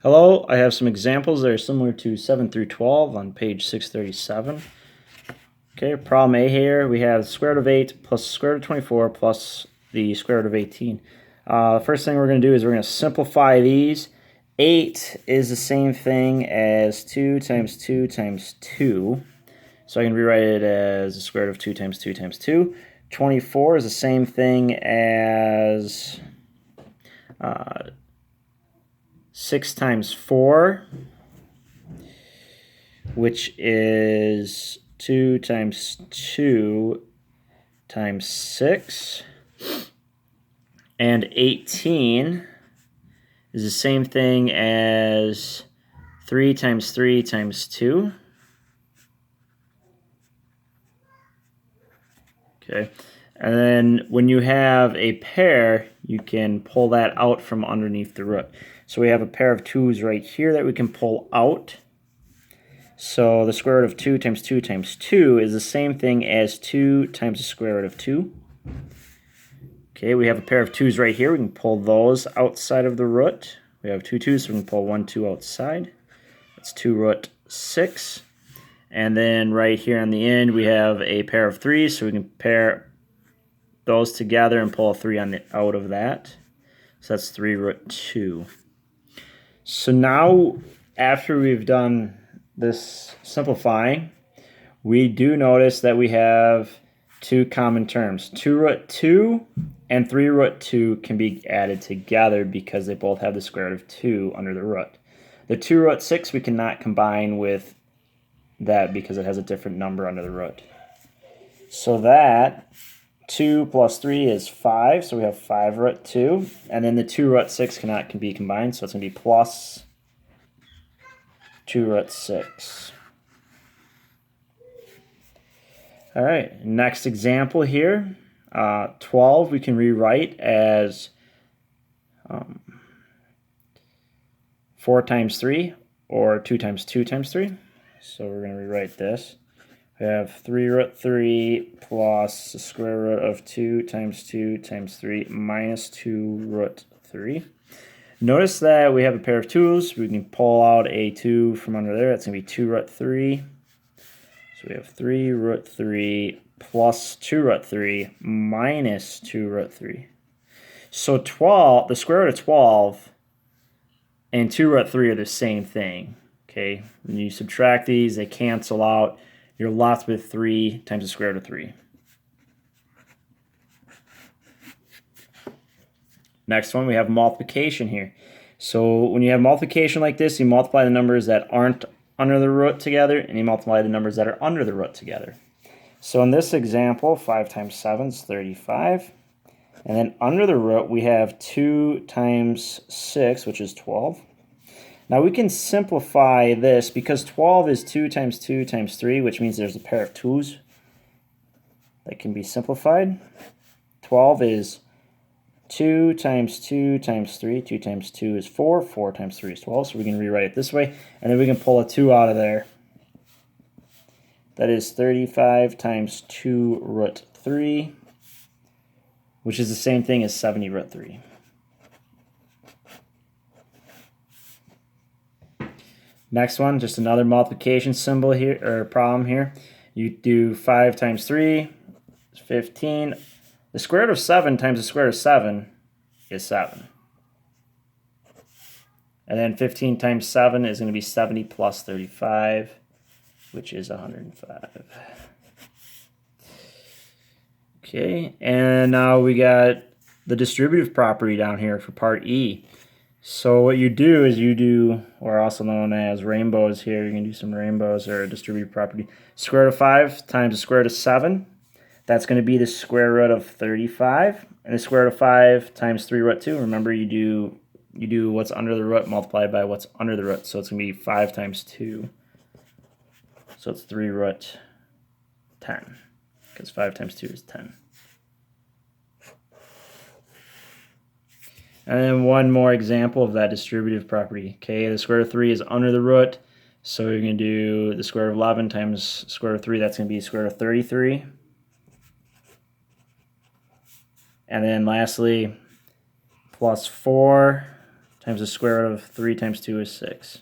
Hello, I have some examples that are similar to 7 through 12 on page 637. Okay, problem A here, we have the square root of 8 plus the square root of 24 plus the square root of 18. The first thing we're going to do is we're going to simplify these. 8 is the same thing as 2 times 2 times 2. So I can rewrite it as the square root of 2 times 2 times 2. 24 is the same thing as 6 times 4, which is 2 times 2 times 6. And 18 is the same thing as 3 times 3 times 2. Okay, and then when you have a pair, you can pull that out from underneath the root. So we have a pair of 2's right here that we can pull out. So the square root of 2 times 2 times 2 is the same thing as 2 times the square root of 2. Okay, we have a pair of 2's right here. We can pull those outside of the root. We have 2 2's, so we can pull 1 2 outside. That's 2 root 6. And then right here on the end, we have a pair of 3's, so we can pair those together and pull a 3 out of that. So that's 3 root 2. So now, after we've done this simplifying, we do notice that we have two common terms. 2 root 2 and 3 root 2 can be added together because they both have the square root of 2 under the root. The 2 root 6 we cannot combine with that because it has a different number under the root. So that 2 plus 3 is 5, so we have 5 root 2. And then the 2 root 6 can be combined, so it's going to be plus 2 root 6. All right, next example here. 12 we can rewrite as 4 times 3 or 2 times 2 times 3. So we're going to rewrite this. We have 3 root 3 plus the square root of 2 times 2 times 3 minus 2 root 3. Notice that we have a pair of 2's. We can pull out a 2 from under there. That's going to be 2 root 3. So we have 3 root 3 plus 2 root 3 minus 2 root 3. So 12, the square root of 12 and 2 root 3 are the same thing. Okay, when you subtract these, they cancel out. You're left with 3 times the square root of 3. Next one, we have multiplication here. So when you have multiplication like this, you multiply the numbers that aren't under the root together, and you multiply the numbers that are under the root together. So in this example, 5 times 7 is 35. And then under the root, we have 2 times 6, which is 12. Now we can simplify this because 12 is 2 times 2 times 3, which means there's a pair of 2's that can be simplified. 12 is 2 times 2 times 3. 2 times 2 is 4. 4 times 3 is 12. So we can rewrite it this way. And then we can pull a 2 out of there. That is 35 times 2 root 3, which is the same thing as 70 root 3. Next one, just another multiplication symbol here, or problem here. You do 5 times 3 is 15. The square root of 7 times the square root of 7 is 7. And then 15 times 7 is going to be 70 plus 35, which is 105. Okay, and now we got the distributive property down here for part E. So what you do is you do, or also known as rainbows here, you can do some rainbows or a distributive property. Square root of 5 times the square root of 7. That's going to be the square root of 35. And the square root of 5 times 3 root 2. Remember, you do what's under the root multiplied by what's under the root. So it's going to be 5 times 2. So it's 3 root 10. Because 5 times 2 is 10. And then one more example of that distributive property. Okay, the square root of 3 is under the root. So you're going to do the square root of 11 times square root of 3. That's going to be square root of 33. And then lastly, plus 4 times the square root of 3 times 2 is 6.